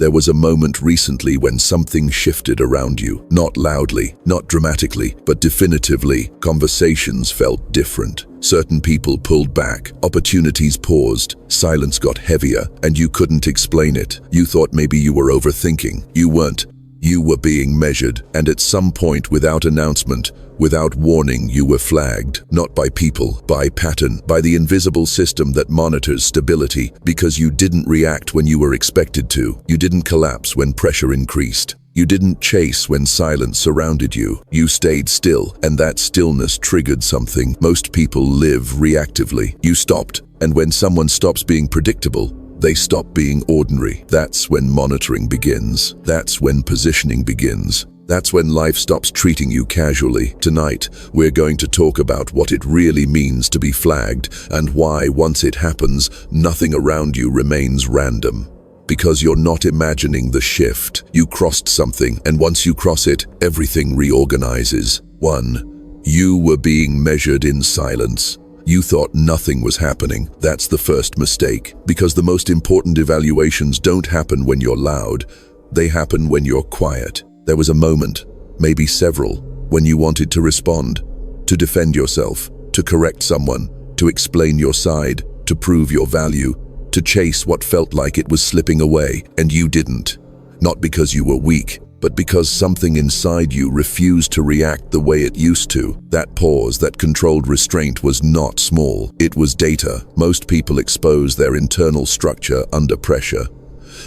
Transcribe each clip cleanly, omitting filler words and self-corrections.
There was a moment recently when something shifted around you. Not loudly, not dramatically, but definitively. Conversations felt different. Certain people pulled back, opportunities paused, silence got heavier, and you couldn't explain it. You thought maybe you were overthinking. You weren't. You were being measured, and at some point, without announcement, without warning, you were flagged. Not by people, by pattern, by the invisible system that monitors stability, because you didn't react when you were expected to. You didn't collapse when pressure increased. You didn't chase when silence surrounded you. You stayed still, and that stillness triggered something. Most people live reactively. You stopped, and when someone stops being predictable, they stop being ordinary. That's when monitoring begins. That's when positioning begins. That's when life stops treating you casually. Tonight, we're going to talk about what it really means to be flagged and why, once it happens, nothing around you remains random. Because you're not imagining the shift. You crossed something, and once you cross it, everything reorganizes. 1. You were being measured in silence. You thought nothing was happening. That's the first mistake, because the most important evaluations don't happen when you're loud. They happen when you're quiet. There was a moment, maybe several, when you wanted to respond, to defend yourself, to correct someone, to explain your side, to prove your value, to chase what felt like it was slipping away, and you didn't. Not because you were weak, but because something inside you refused to react the way it used to. That pause, that controlled restraint was not small. It was data. Most people expose their internal structure under pressure.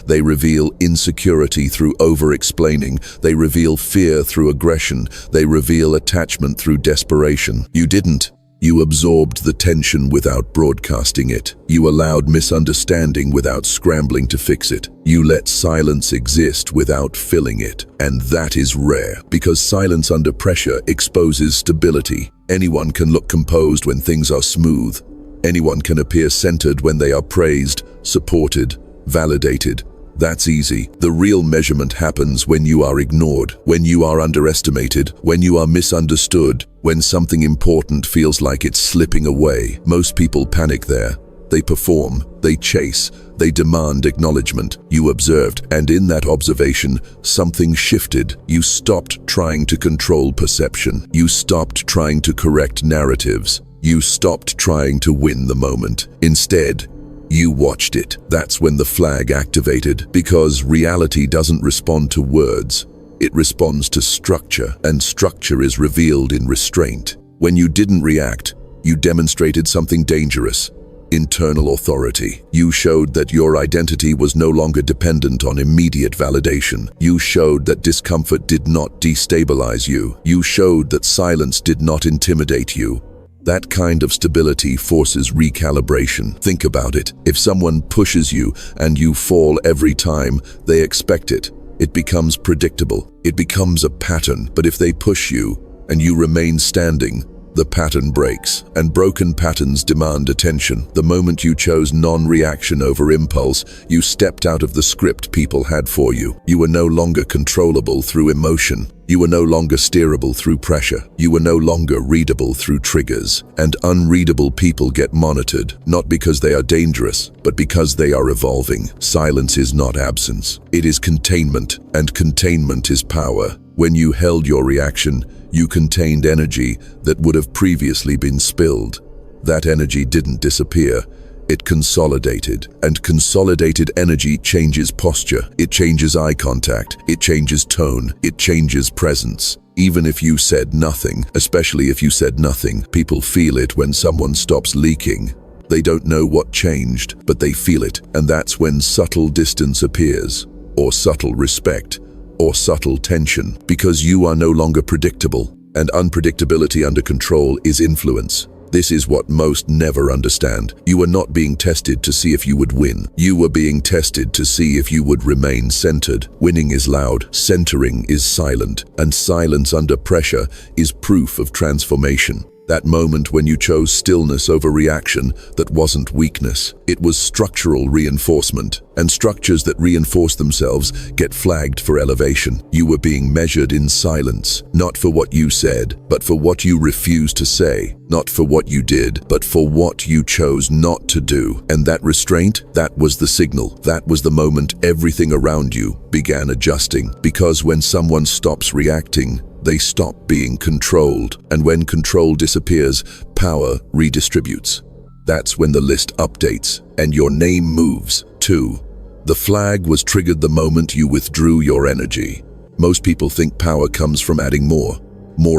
They reveal insecurity through over-explaining. They reveal fear through aggression. They reveal attachment through desperation. You didn't. You absorbed the tension without broadcasting it. You allowed misunderstanding without scrambling to fix it. You let silence exist without filling it. And that is rare, because silence under pressure exposes stability. Anyone can look composed when things are smooth. Anyone can appear centered when they are praised, supported, validated. That's easy. The real measurement happens when you are ignored, when you are underestimated, when you are misunderstood, when something important feels like it's slipping away. Most people panic there. They perform, they chase, they demand acknowledgement. You observed, and in that observation, something shifted. You stopped trying to control perception. You stopped trying to correct narratives. You stopped trying to win the moment. Instead, you watched it. That's when the flag activated, because reality doesn't respond to words. It responds to structure, and structure is revealed in restraint. When you didn't react, you demonstrated something dangerous: internal authority. You showed that your identity was no longer dependent on immediate validation. You showed that discomfort did not destabilize you. You showed that silence did not intimidate you. That kind of stability forces recalibration. Think about it. If someone pushes you and you fall every time, they expect it. It becomes predictable. It becomes a pattern. But if they push you and you remain standing, the pattern breaks, and broken patterns demand attention. The moment you chose non-reaction over impulse, you stepped out of the script people had for you. You were no longer controllable through emotion. You were no longer steerable through pressure. You were no longer readable through triggers. And unreadable people get monitored, not because they are dangerous, but because they are evolving. Silence is not absence. It is containment, and containment is power. When you held your reaction, you contained energy that would have previously been spilled. That energy didn't disappear. It consolidated, and consolidated energy changes posture. It changes eye contact. It changes tone. It changes presence. Even if you said nothing, especially if you said nothing, people feel it when someone stops leaking. They don't know what changed, but they feel it, and that's when subtle distance appears, or subtle respect, or subtle tension, because you are no longer predictable, and unpredictability under control is influence. This is what most never understand. You were not being tested to see if you would win. You were being tested to see if you would remain centered. Winning is loud, centering is silent, and silence under pressure is proof of transformation. That moment when you chose stillness over reaction, that wasn't weakness. It was structural reinforcement. And structures that reinforce themselves get flagged for elevation. You were being measured in silence, not for what you said, but for what you refused to say. Not for what you did, but for what you chose not to do. And that restraint, that was the signal. That was the moment everything around you began adjusting. Because when someone stops reacting, they stop being controlled. And when control disappears, power redistributes. That's when the list updates and your name moves too. The flag was triggered the moment you withdrew your energy. Most people think power comes from adding more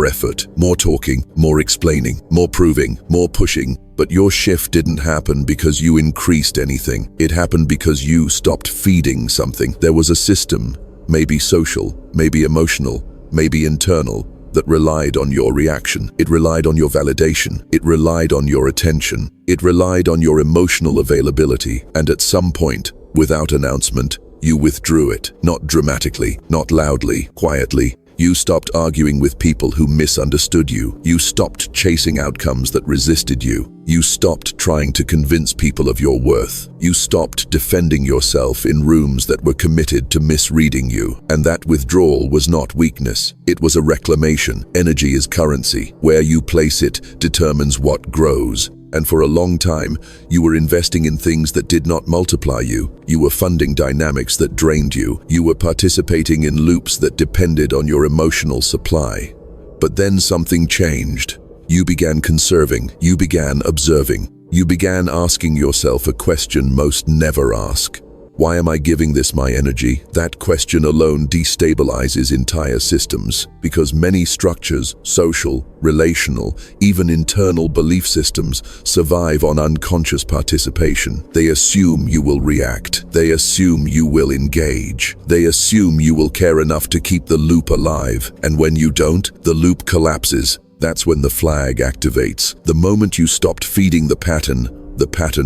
effort, more talking, more explaining, more proving, more pushing. But your shift didn't happen because you increased anything. It happened because you stopped feeding something. There was a system, maybe social, maybe emotional, maybe internal, that relied on your reaction. It relied on your validation. It relied on your attention. It relied on your emotional availability. And at some point, without announcement, you withdrew it. Not dramatically, not loudly, quietly. You stopped arguing with people who misunderstood you. You stopped chasing outcomes that resisted you. You stopped trying to convince people of your worth. You stopped defending yourself in rooms that were committed to misreading you. And that withdrawal was not weakness. It was a reclamation. Energy is currency. Where you place it determines what grows. And for a long time, you were investing in things that did not multiply you. You were funding dynamics that drained you. You were participating in loops that depended on your emotional supply. But then something changed. You began conserving. You began observing. You began asking yourself a question most never ask. Why am I giving this my energy? That question alone destabilizes entire systems, because many structures, social, relational, even internal belief systems, survive on unconscious participation. They assume you will react. They assume you will engage. They assume you will care enough to keep the loop alive. And when you don't, the loop collapses. That's when the flag activates. The moment you stopped feeding the pattern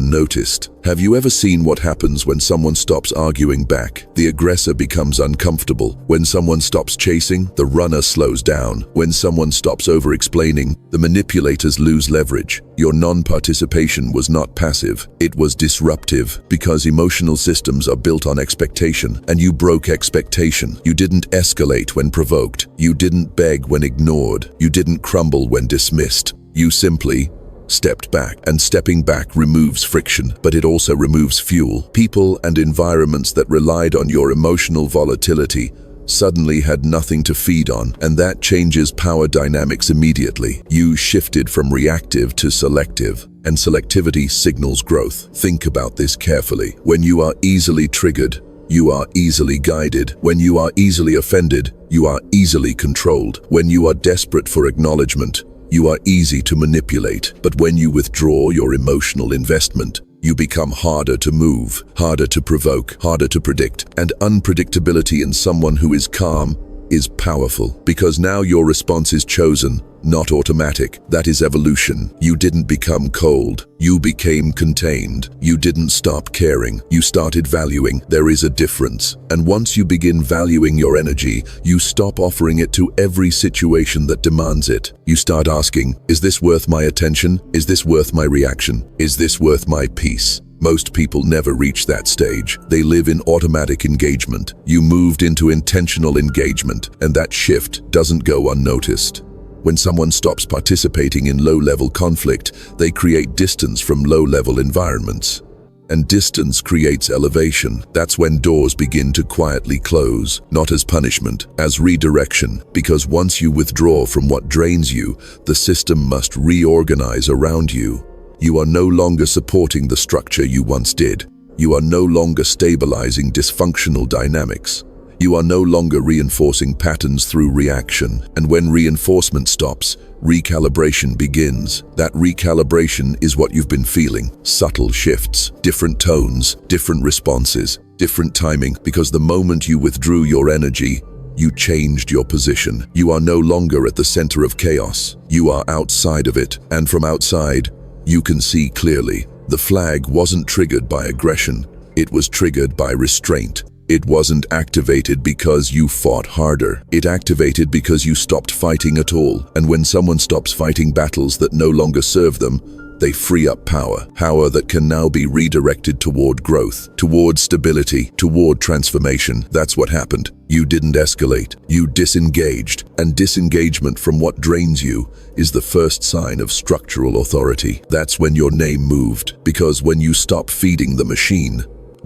noticed. Have you ever seen what happens when someone stops arguing back? The aggressor becomes uncomfortable. When someone stops chasing, the runner slows down. When someone stops over-explaining, the manipulators lose leverage. Your non-participation was not passive. It was disruptive, because emotional systems are built on expectation, and you broke expectation. You didn't escalate when provoked. You didn't beg when ignored. You didn't crumble when dismissed. You simply stepped back, and stepping back removes friction, but it also removes fuel. People and environments that relied on your emotional volatility suddenly had nothing to feed on, and that changes power dynamics immediately. You shifted from reactive to selective, and selectivity signals growth. Think about this carefully. When you are easily triggered, you are easily guided. When you are easily offended, you are easily controlled. When you are desperate for acknowledgement, you are easy to manipulate. But when you withdraw your emotional investment, you become harder to move, harder to provoke, harder to predict. And unpredictability in someone who is calm is powerful, because now your response is chosen, not automatic. That is evolution. You didn't become cold. You became contained. You didn't stop caring. You started valuing. There is a difference. And once you begin valuing your energy, you stop offering it to every situation that demands it. You start asking, is this worth my attention? Is this worth my reaction? Is this worth my peace? Most people never reach that stage. They live in automatic engagement. You moved into intentional engagement, and that shift doesn't go unnoticed. When someone stops participating in low-level conflict, they create distance from low-level environments. And distance creates elevation. That's when doors begin to quietly close, not as punishment, as redirection. Because once you withdraw from what drains you, the system must reorganize around you. You are no longer supporting the structure you once did. You are no longer stabilizing dysfunctional dynamics. You are no longer reinforcing patterns through reaction. And when reinforcement stops, recalibration begins. That recalibration is what you've been feeling. Subtle shifts, different tones, different responses, different timing. Because the moment you withdrew your energy, you changed your position. You are no longer at the center of chaos. You are outside of it. And from outside, you can see clearly. The flag wasn't triggered by aggression. It was triggered by restraint. It wasn't activated because you fought harder. It activated because you stopped fighting at all. And when someone stops fighting battles that no longer serve them, they free up power that can now be redirected toward growth, toward stability, toward transformation. That's what happened. You didn't escalate, you disengaged, and disengagement from what drains you is the first sign of structural authority. That's when your name moved, because when you stop feeding the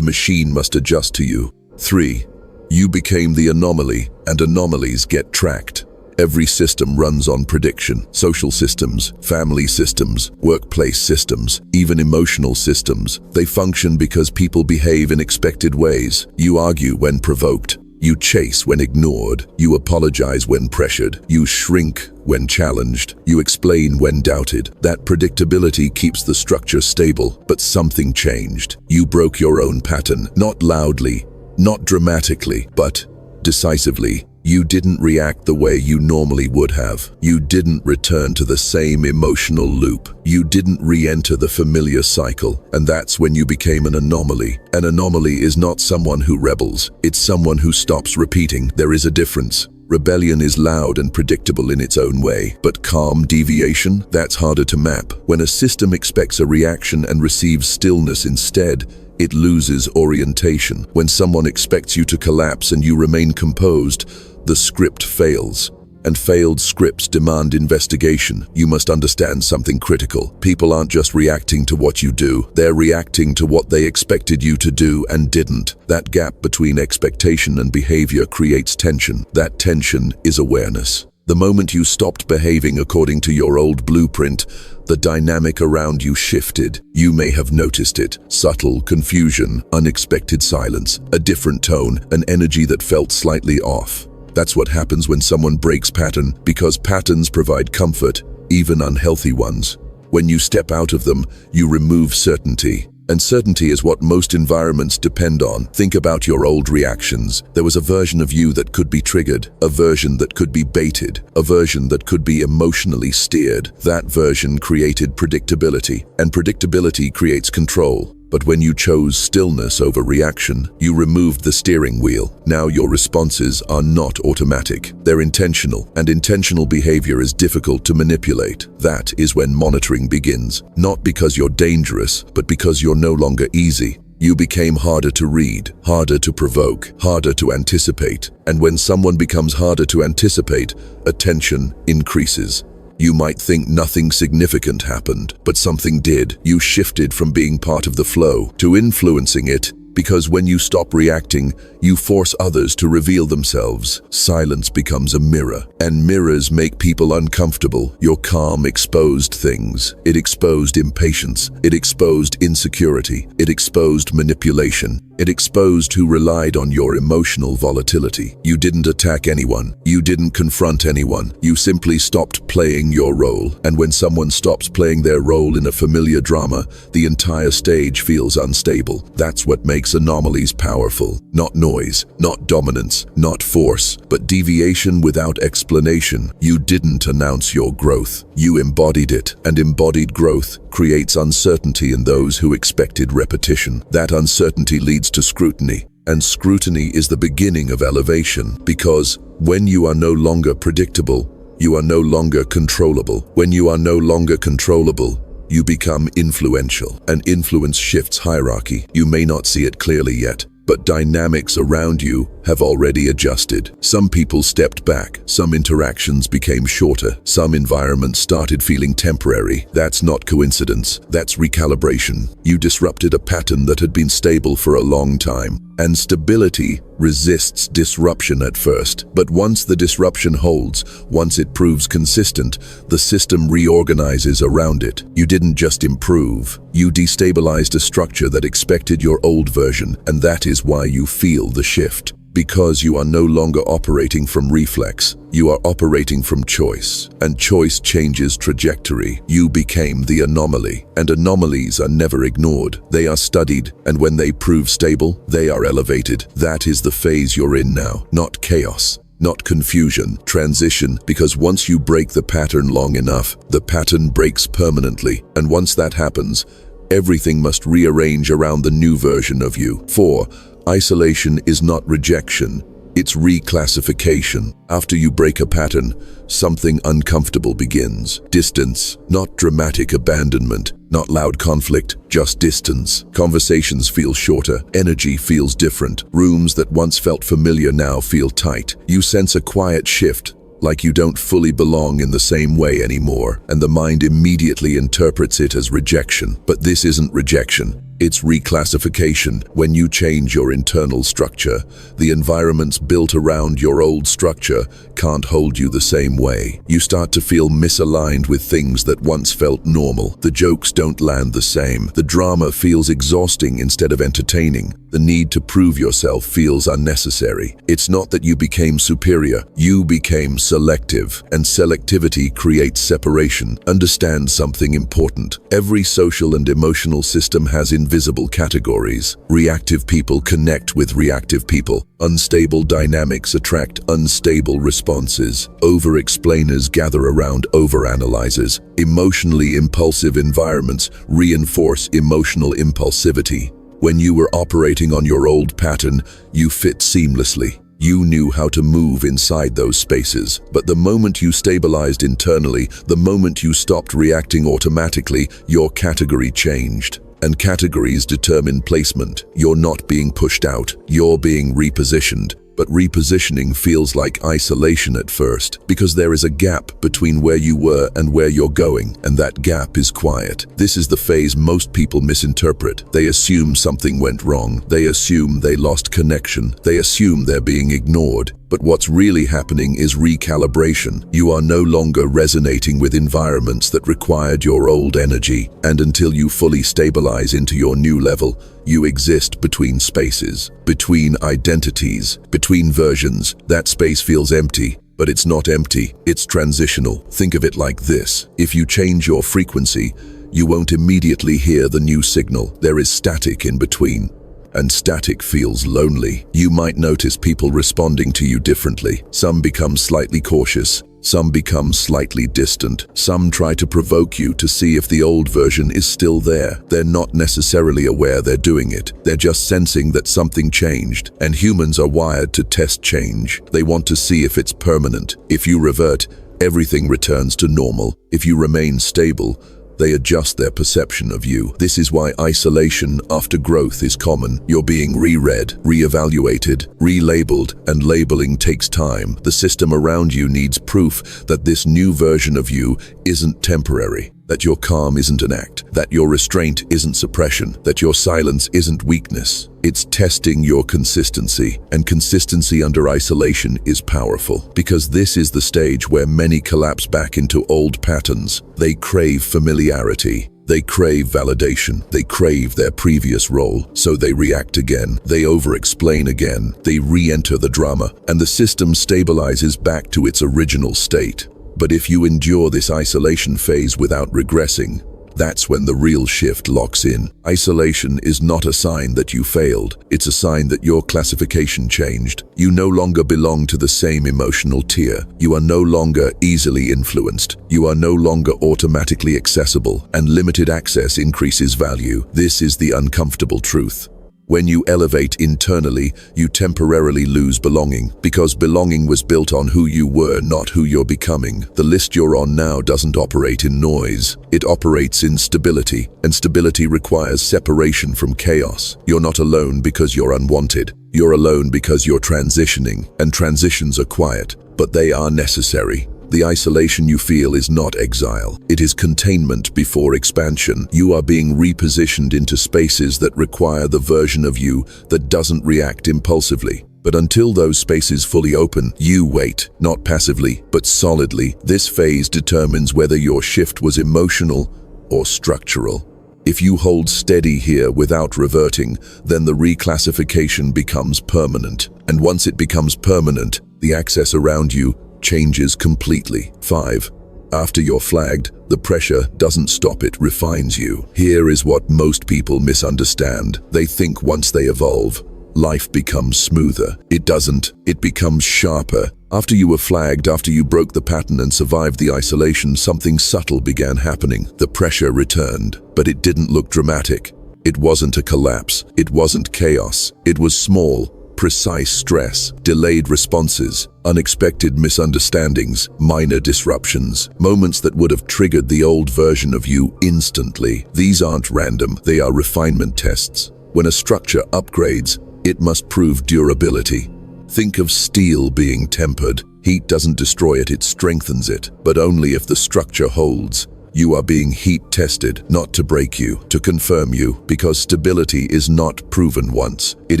machine must adjust to you. 3. You became the anomaly, and anomalies get tracked. Every system runs on prediction. Social systems, family systems, workplace systems, even emotional systems. They function because people behave in expected ways. You argue when provoked. You chase when ignored. You apologize when pressured. You shrink when challenged. You explain when doubted. That predictability keeps the structure stable, but something changed. You broke your own pattern, not loudly, not dramatically, but decisively. You didn't react the way you normally would have. You didn't return to the same emotional loop. You didn't re-enter the familiar cycle, and that's when you became an anomaly. An anomaly is not someone who rebels. It's someone who stops repeating. There is a difference. Rebellion is loud and predictable in its own way, but calm deviation, that's harder to map. When a system expects a reaction and receives stillness instead, it loses orientation. When someone expects you to collapse and you remain composed, the script fails. And failed scripts demand investigation. You must understand something critical. People aren't just reacting to what you do, they're reacting to what they expected you to do and didn't. That gap between expectation and behavior creates tension. That tension is awareness. The moment you stopped behaving according to your old blueprint, the dynamic around you shifted. You may have noticed it. Subtle confusion, unexpected silence, a different tone, an energy that felt slightly off. That's what happens when someone breaks pattern, because patterns provide comfort, even unhealthy ones. When you step out of them, you remove certainty. And certainty is what most environments depend on. Think about your old reactions. There was a version of you that could be triggered, a version that could be baited, a version that could be emotionally steered. That version created predictability, and predictability creates control. But when you chose stillness over reaction, you removed the steering wheel. Now your responses are not automatic. They're intentional, and intentional behavior is difficult to manipulate. That is when monitoring begins. Not because you're dangerous, but because you're no longer easy. You became harder to read, harder to provoke, harder to anticipate. And when someone becomes harder to anticipate, attention increases. You might think nothing significant happened, but something did. You shifted from being part of the flow to influencing it, because when you stop reacting, you force others to reveal themselves. Silence becomes a mirror, and mirrors make people uncomfortable. Your calm exposed things. It exposed impatience. It exposed insecurity. It exposed manipulation. It exposed who relied on your emotional volatility. You didn't attack anyone. You didn't confront anyone. You simply stopped playing your role. And when someone stops playing their role in a familiar drama, the entire stage feels unstable. That's what makes anomalies powerful. Not noise, not dominance, not force, but deviation without explanation. You didn't announce your growth. You embodied it, and embodied growth creates uncertainty in those who expected repetition. That uncertainty leads to scrutiny, and scrutiny is the beginning of elevation, because when you are no longer predictable, you are no longer controllable. When you are no longer controllable, you become influential, and influence shifts hierarchy. You may not see it clearly yet, but dynamics around you have already adjusted. Some people stepped back, some interactions became shorter, some environments started feeling temporary. That's not coincidence, that's recalibration. You disrupted a pattern that had been stable for a long time, and stability resists disruption at first. But once the disruption holds, once it proves consistent, the system reorganizes around it. You didn't just improve, you destabilized a structure that expected your old version, and that is why you feel the shift. Because you are no longer operating from reflex, you are operating from choice, and choice changes trajectory. You became the anomaly, and anomalies are never ignored. They are studied, and when they prove stable, they are elevated. That is the phase you're in now, not chaos, not confusion, transition, because once you break the pattern long enough, the pattern breaks permanently, and once that happens, everything must rearrange around the new version of you. 4. Isolation is not rejection, it's reclassification. After you break a pattern, something uncomfortable begins. Distance, not dramatic abandonment, not loud conflict, just distance. Conversations feel shorter, energy feels different. Rooms that once felt familiar now feel tight. You sense a quiet shift, like you don't fully belong in the same way anymore, and the mind immediately interprets it as rejection. But this isn't rejection. It's reclassification. When you change your internal structure, the environments built around your old structure can't hold you the same way. You start to feel misaligned with things that once felt normal. The jokes don't land the same. The drama feels exhausting instead of entertaining. The need to prove yourself feels unnecessary. It's not that you became superior, you became selective, and selectivity creates separation. Understand something important. Every social and emotional system has invisible categories. Reactive people connect with reactive people. Unstable dynamics attract unstable responses. Over-explainers gather around over-analyzers. Emotionally impulsive environments reinforce emotional impulsivity. When you were operating on your old pattern, you fit seamlessly. You knew how to move inside those spaces. But the moment you stabilized internally, the moment you stopped reacting automatically, your category changed. And categories determine placement. You're not being pushed out, you're being repositioned. But repositioning feels like isolation at first, because there is a gap between where you were and where you're going, and that gap is quiet. This is the phase most people misinterpret. They assume something went wrong. They assume they lost connection. They assume they're being ignored. But what's really happening is recalibration. You are no longer resonating with environments that required your old energy, and until you fully stabilize into your new level, you exist between spaces, between identities, between versions. That space feels empty, but it's not empty, it's transitional. Think of it like this. If you change your frequency, you won't immediately hear the new signal. There is static in between. And static feels lonely. You might notice people responding to you differently. Some become slightly cautious. Some become slightly distant. Some try to provoke you to see if the old version is still there. They're not necessarily aware they're doing it. They're just sensing that something changed. And humans are wired to test change. They want to see if it's permanent. If you revert, everything returns to normal. If you remain stable, they adjust their perception of you. This is why isolation after growth is common. You're being reread, reevaluated, relabeled, and labeling takes time. The system around you needs proof that this new version of you isn't temporary, that your calm isn't an act, that your restraint isn't suppression, that your silence isn't weakness. It's testing your consistency, and consistency under isolation is powerful, because this is the stage where many collapse back into old patterns. They crave familiarity. They crave validation. They crave their previous role, so they react again. They over-explain again. They re-enter the drama, and the system stabilizes back to its original state. But if you endure this isolation phase without regressing, that's when the real shift locks in. Isolation is not a sign that you failed. It's a sign that your classification changed. You no longer belong to the same emotional tier. You are no longer easily influenced. You are no longer automatically accessible, and limited access increases value. This is the uncomfortable truth. When you elevate internally, you temporarily lose belonging, because belonging was built on who you were, not who you're becoming. The list you're on now doesn't operate in noise. It operates in stability, and stability requires separation from chaos. You're not alone because you're unwanted. You're alone because you're transitioning, and transitions are quiet, but they are necessary. The isolation you feel is not exile. It is containment before expansion. You are being repositioned into spaces that require the version of you that doesn't react impulsively. But until those spaces fully open, you wait, not passively, but solidly. This phase determines whether your shift was emotional or structural. If you hold steady here without reverting, then the reclassification becomes permanent. And once it becomes permanent, the access around you changes completely. 5. After you're flagged, the pressure doesn't stop, it refines you. Here is what most people misunderstand. They think once they evolve, life becomes smoother. It doesn't. It becomes sharper. After you were flagged, after you broke the pattern and survived the isolation, something subtle began happening. The pressure returned, but it didn't look dramatic. It wasn't a collapse. It wasn't chaos. It was small, precise stress, delayed responses, unexpected misunderstandings, minor disruptions, moments that would have triggered the old version of you instantly. These aren't random, they are refinement tests. When a structure upgrades, it must prove durability. Think of steel being tempered. Heat doesn't destroy it, it strengthens it, but only if the structure holds. You are being heat tested, not to break you, to confirm you, because stability is not proven once, it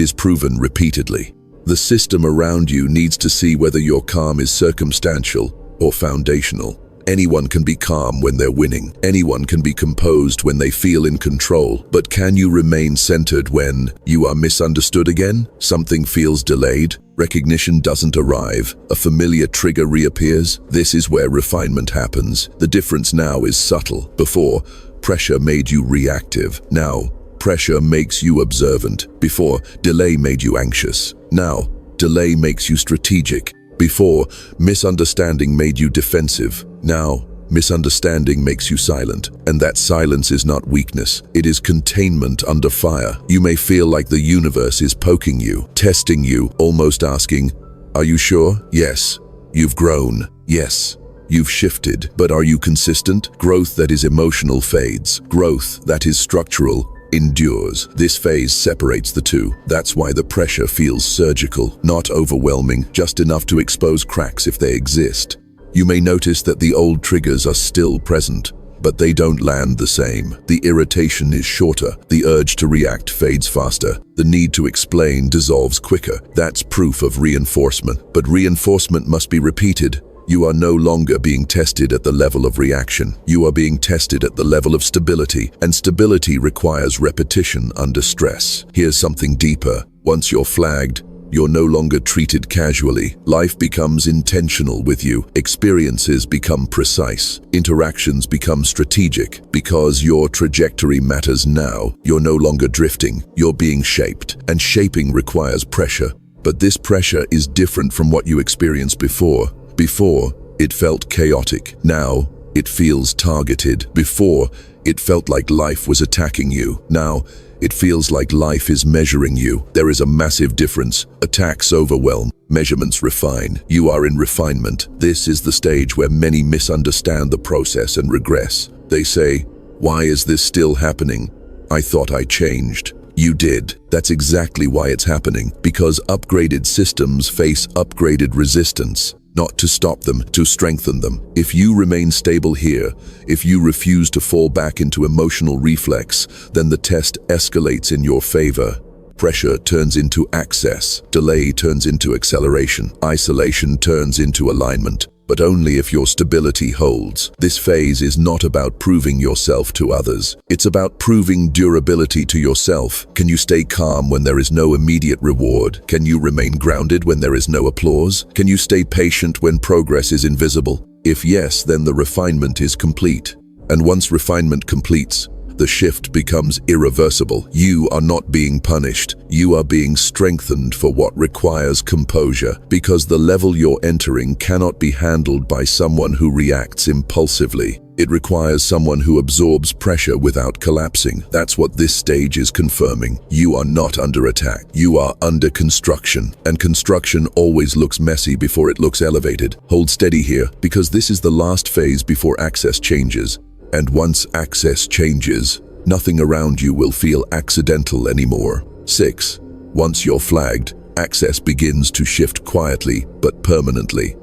is proven repeatedly. The system around you needs to see whether your calm is circumstantial or foundational. Anyone can be calm when they're winning. Anyone can be composed when they feel in control. But can you remain centered when you are misunderstood again? Something feels delayed. Recognition doesn't arrive. A familiar trigger reappears. This is where refinement happens. The difference now is subtle. Before, pressure made you reactive. Now, pressure makes you observant. Before, delay made you anxious. Now, delay makes you strategic. Before, misunderstanding made you defensive. Now, misunderstanding makes you silent. And that silence is not weakness. It is containment under fire. You may feel like the universe is poking you, testing you, almost asking, "Are you sure?" Yes. You've grown. Yes. You've shifted. But are you consistent? Growth that is emotional fades. Growth that is structural endures. This phase separates the two. That's why the pressure feels surgical, not overwhelming, just enough to expose cracks if they exist. You may notice that the old triggers are still present, but they don't land the same. The irritation is shorter. The urge to react fades faster. The need to explain dissolves quicker. That's proof of reinforcement. But reinforcement must be repeated. You are no longer being tested at the level of reaction. You are being tested at the level of stability, and stability requires repetition under stress. Here's something deeper. Once you're flagged, you're no longer treated casually. Life becomes intentional with you. Experiences become precise. Interactions become strategic. Because your trajectory matters now, you're no longer drifting. You're being shaped. And shaping requires pressure. But this pressure is different from what you experienced before. Before, it felt chaotic. Now, it feels targeted. Before, it felt like life was attacking you. Now, it feels like life is measuring you. There is a massive difference. Attacks overwhelm, measurements refine. You are in refinement. This is the stage where many misunderstand the process and regress. They say, "Why is this still happening? I thought I changed." You did. That's exactly why it's happening. Because upgraded systems face upgraded resistance. Not to stop them, to strengthen them. If you remain stable here, if you refuse to fall back into emotional reflex, then the test escalates in your favor. Pressure turns into access, delay turns into acceleration, isolation turns into alignment. But only if your stability holds. This phase is not about proving yourself to others. It's about proving durability to yourself. Can you stay calm when there is no immediate reward? Can you remain grounded when there is no applause? Can you stay patient when progress is invisible? If yes, then the refinement is complete. And once refinement completes, the shift becomes irreversible. You are not being punished. You are being strengthened for what requires composure, because the level you're entering cannot be handled by someone who reacts impulsively. It requires someone who absorbs pressure without collapsing. That's what this stage is confirming. You are not under attack. You are under construction. And construction always looks messy before it looks elevated. Hold steady here, because this is the last phase before access changes. And once access changes, nothing around you will feel accidental anymore. 6. Once you're flagged, access begins to shift quietly but permanently.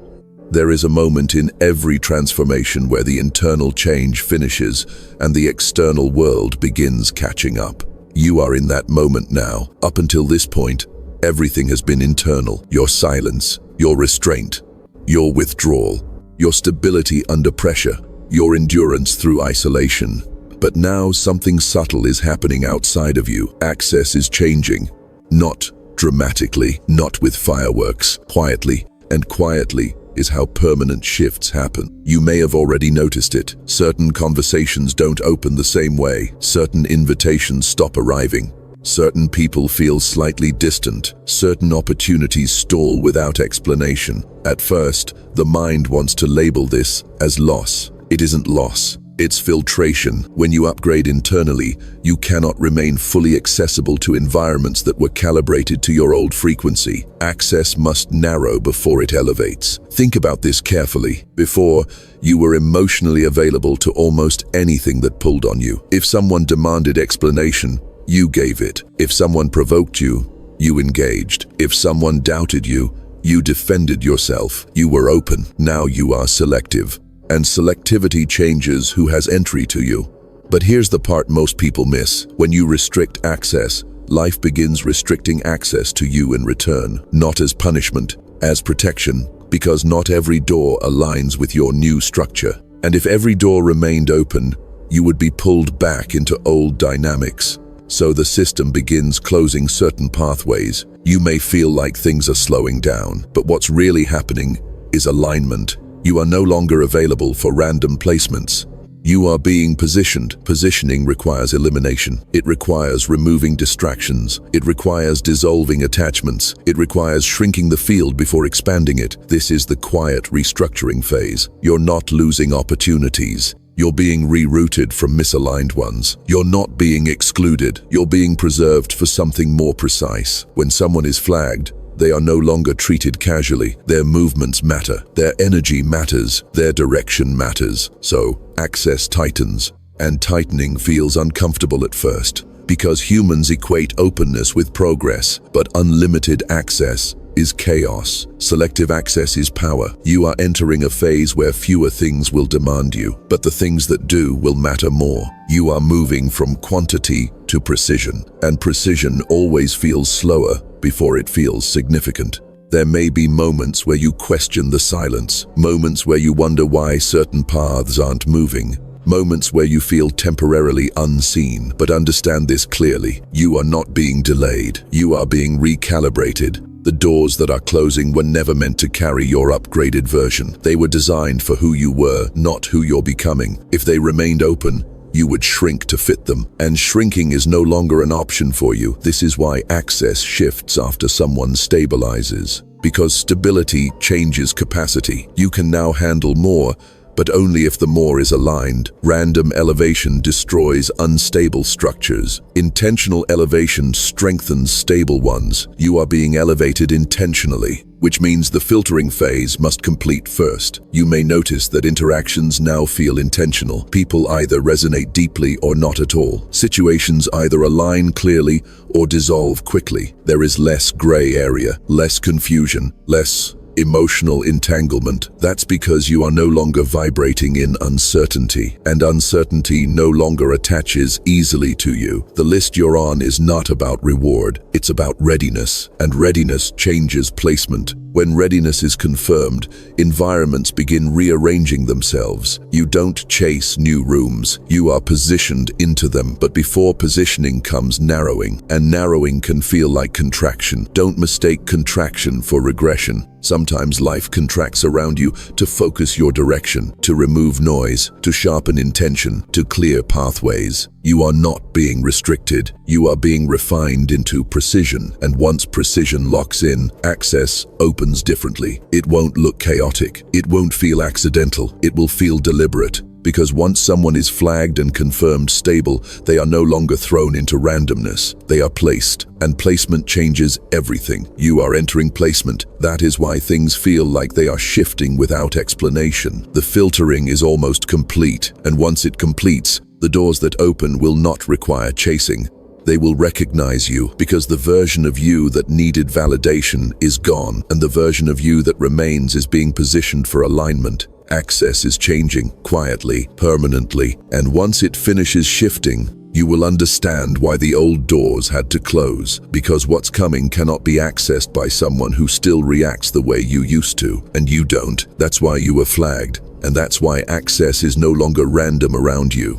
There is a moment in every transformation where the internal change finishes and the external world begins catching up. You are in that moment now. Up until this point, everything has been internal. Your silence, your restraint, your withdrawal, your stability under pressure, your endurance through isolation. But now something subtle is happening outside of you. Access is changing. Not dramatically, not with fireworks. Quietly, and quietly is how permanent shifts happen. You may have already noticed it. Certain conversations don't open the same way. Certain invitations stop arriving. Certain people feel slightly distant. Certain opportunities stall without explanation. At first, the mind wants to label this as loss. It isn't loss. It's filtration. When you upgrade internally, you cannot remain fully accessible to environments that were calibrated to your old frequency. Access must narrow before it elevates. Think about this carefully. Before, you were emotionally available to almost anything that pulled on you. If someone demanded explanation, you gave it. If someone provoked you, you engaged. If someone doubted you, you defended yourself. You were open. Now you are selective. And selectivity changes who has entry to you. But here's the part most people miss. When you restrict access, life begins restricting access to you in return. Not as punishment, as protection, because not every door aligns with your new structure. And if every door remained open, you would be pulled back into old dynamics. So the system begins closing certain pathways. You may feel like things are slowing down, but what's really happening is alignment. You are no longer available for random placements. You are being positioned. Positioning requires elimination. It requires removing distractions. It requires dissolving attachments. It requires shrinking the field before expanding it. This is the quiet restructuring phase. You're not losing opportunities. You're being rerouted from misaligned ones. You're not being excluded. You're being preserved for something more precise. When someone is flagged, they are no longer treated casually. Their movements matter. Their energy matters. Their direction matters. So, access tightens. And tightening feels uncomfortable at first, because humans equate openness with progress, but unlimited access is chaos. Selective access is power. You are entering a phase where fewer things will demand you, but the things that do will matter more. You are moving from quantity to precision, and precision always feels slower before it feels significant. There may be moments where you question the silence, moments where you wonder why certain paths aren't moving, moments where you feel temporarily unseen. But understand this clearly: you are not being delayed. You are being recalibrated. The doors that are closing were never meant to carry your upgraded version. They were designed for who you were, not who you're becoming. If they remained open, you would shrink to fit them. And shrinking is no longer an option for you. This is why access shifts after someone stabilizes. Because stability changes capacity. You can now handle more, but only if the more is aligned. Random elevation destroys unstable structures. Intentional elevation strengthens stable ones. You are being elevated intentionally, which means the filtering phase must complete first. You may notice that interactions now feel intentional. People either resonate deeply or not at all. Situations either align clearly or dissolve quickly. There is less gray area, less confusion, less emotional entanglement. That's because you are no longer vibrating in uncertainty, and uncertainty no longer attaches easily to you. The list you're on is not about reward, it's about readiness, and readiness changes placement. When readiness is confirmed, environments begin rearranging themselves. You don't chase new rooms, you are positioned into them. But before positioning comes narrowing, and narrowing can feel like contraction. Don't mistake contraction for regression. Sometimes life contracts around you to focus your direction, to remove noise, to sharpen intention, to clear pathways. You are not being restricted. You are being refined into precision. And once precision locks in, access opens differently. It won't look chaotic. It won't feel accidental. It will feel deliberate. Because once someone is flagged and confirmed stable, they are no longer thrown into randomness. They are placed, and placement changes everything. You are entering placement. That is why things feel like they are shifting without explanation. The filtering is almost complete, and once it completes, the doors that open will not require chasing. They will recognize you, because the version of you that needed validation is gone, and the version of you that remains is being positioned for alignment. Access is changing, quietly, permanently, and once it finishes shifting, you will understand why the old doors had to close, because what's coming cannot be accessed by someone who still reacts the way you used to, and you don't. That's why you were flagged, and that's why access is no longer random around you.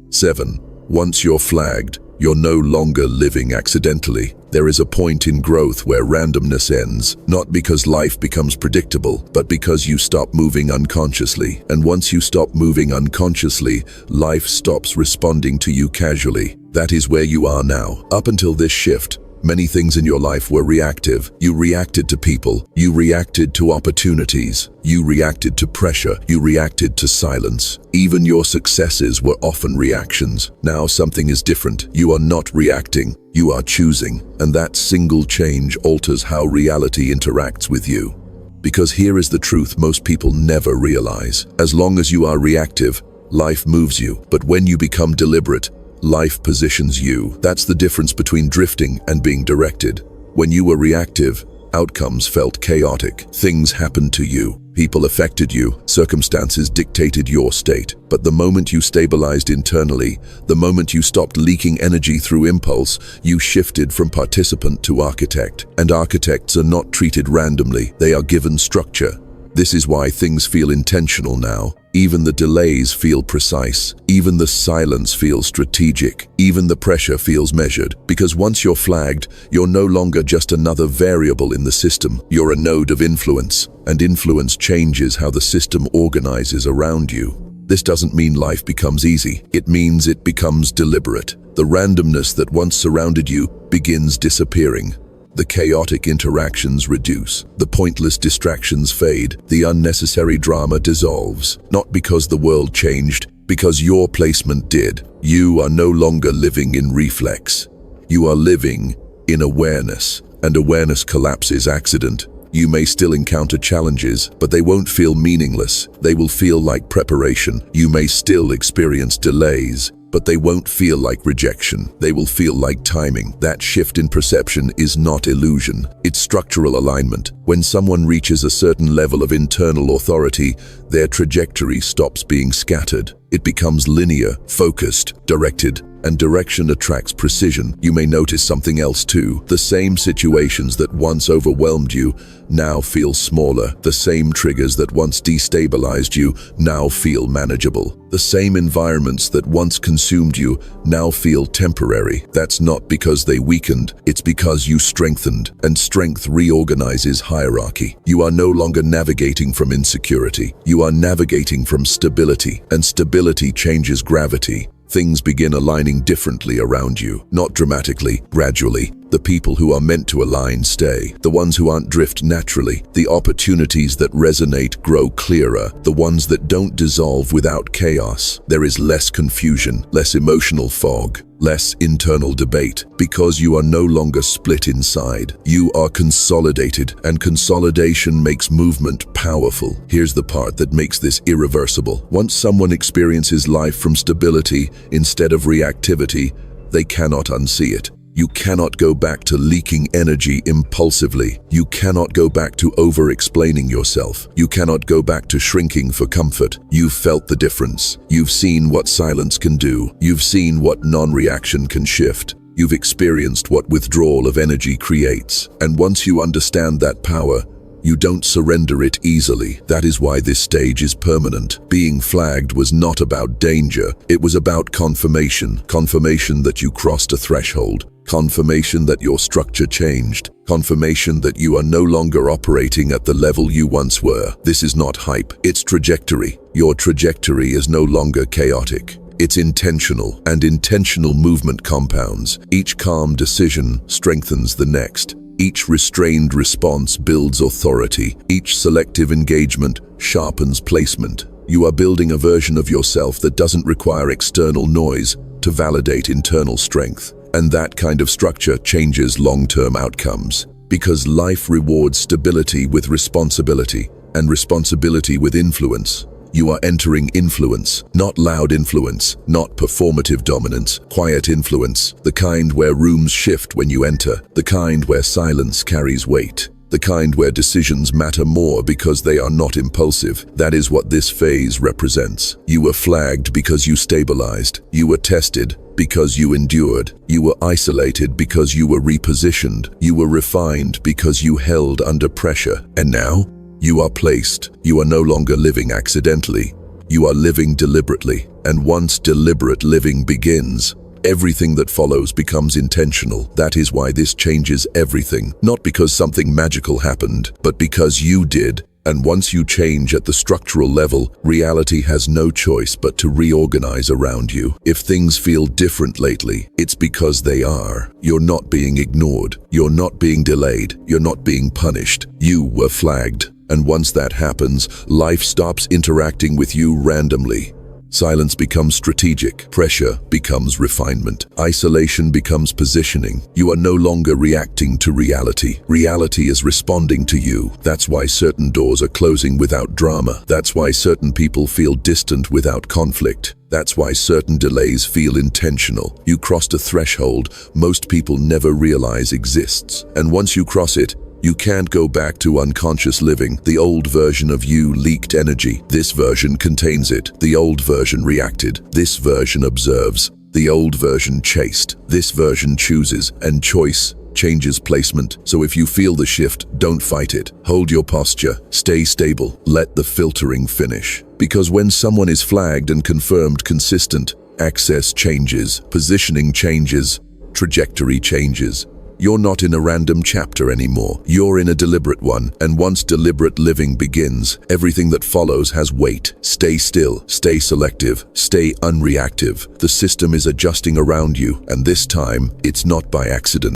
7. Once you're flagged, you're no longer living accidentally. There is a point in growth where randomness ends, not because life becomes predictable, but because you stop moving unconsciously. And once you stop moving unconsciously, life stops responding to you casually. That is where you are now. Up until this shift, Many things in your life were reactive. You reacted to people. You reacted to opportunities. You reacted to pressure. You reacted to silence. Even your successes were often reactions. Now something is different. You are not reacting. You are choosing. And that single change alters how reality interacts with you. Because here is the truth most people never realize. As long as you are reactive, life moves you. But when you become deliberate, life positions you. That's the difference between drifting and being directed. When you were reactive, outcomes felt chaotic. Things happened to you. People affected you. Circumstances dictated your state. But the moment you stabilized internally, the moment you stopped leaking energy through impulse, you shifted from participant to architect. And architects are not treated randomly. They are given structure. This is why things feel intentional now. Even the delays feel precise. Even the silence feels strategic. Even the pressure feels measured. Because once you're flagged, you're no longer just another variable in the system. You're a node of influence. And influence changes how the system organizes around you. This doesn't mean life becomes easy. It means it becomes deliberate. The randomness that once surrounded you begins disappearing. The chaotic interactions reduce, the pointless distractions fade, the unnecessary drama dissolves. Not because the world changed, because your placement did. You are no longer living in reflex. You are living in awareness, and awareness collapses accident. You may still encounter challenges, but they won't feel meaningless. They will feel like preparation. You may still experience delays, but they won't feel like rejection. They will feel like timing. That shift in perception is not illusion. It's structural alignment. When someone reaches a certain level of internal authority, their trajectory stops being scattered. It becomes linear, focused, directed, and direction attracts precision. You may notice something else too. The same situations that once overwhelmed you now feel smaller. The same triggers that once destabilized you now feel manageable. The same environments that once consumed you now feel temporary. That's not because they weakened, it's because you strengthened, and strength reorganizes hierarchy. You are no longer navigating from insecurity. You are navigating from stability, and stability changes gravity. Things begin aligning differently around you, not dramatically, gradually. The people who are meant to align stay. The ones who aren't drift naturally. The opportunities that resonate grow clearer. The ones that don't dissolve without chaos. There is less confusion, less emotional fog, less internal debate. Because you are no longer split inside. You are consolidated, and consolidation makes movement powerful. Here's the part that makes this irreversible. Once someone experiences life from stability instead of reactivity, they cannot unsee it. You cannot go back to leaking energy impulsively. You cannot go back to over-explaining yourself. You cannot go back to shrinking for comfort. You've felt the difference. You've seen what silence can do. You've seen what non-reaction can shift. You've experienced what withdrawal of energy creates. And once you understand that power, you don't surrender it easily. That is why this stage is permanent. Being flagged was not about danger. It was about confirmation. Confirmation that you crossed a threshold. Confirmation that your structure changed. Confirmation that you are no longer operating at the level you once were. This is not hype. It's trajectory. Your trajectory is no longer chaotic. It's intentional, and intentional movement compounds. Each calm decision strengthens the next. Each restrained response builds authority. Each selective engagement sharpens placement. You are building a version of yourself that doesn't require external noise to validate internal strength. And that kind of structure changes long-term outcomes. Because life rewards stability with responsibility, and responsibility with influence. You are entering influence, not loud influence, not performative dominance, quiet influence, the kind where rooms shift when you enter, the kind where silence carries weight, the kind where decisions matter more because they are not impulsive. That is what this phase represents. You were flagged because you stabilized. You were tested because you endured. You were isolated because you were repositioned. You were refined because you held under pressure. And now, you are placed. You are no longer living accidentally. You are living deliberately. And once deliberate living begins, everything that follows becomes intentional. That is why this changes everything. Not because something magical happened, but because you did. And once you change at the structural level, reality has no choice but to reorganize around you. If things feel different lately, it's because they are. You're not being ignored. You're not being delayed. You're not being punished. You were flagged. And once that happens, life stops interacting with you randomly. Silence becomes strategic, pressure becomes refinement, isolation becomes positioning. You are no longer reacting to reality. Reality is responding to you. That's why certain doors are closing without drama. That's why certain people feel distant without conflict. That's why certain delays feel intentional. You crossed a threshold most people never realize exists. And once you cross it, you can't go back to unconscious living. The old version of you leaked energy. This version contains it. The old version reacted. This version observes. The old version chased. This version chooses, and choice changes placement. So if you feel the shift, don't fight it. Hold your posture. Stay stable. Let the filtering finish. Because when someone is flagged and confirmed consistent, access changes, positioning changes, trajectory changes. You're not in a random chapter anymore. You're in a deliberate one. And once deliberate living begins, everything that follows has weight. Stay still, stay selective, stay unreactive. The system is adjusting around you, and this time, it's not by accident.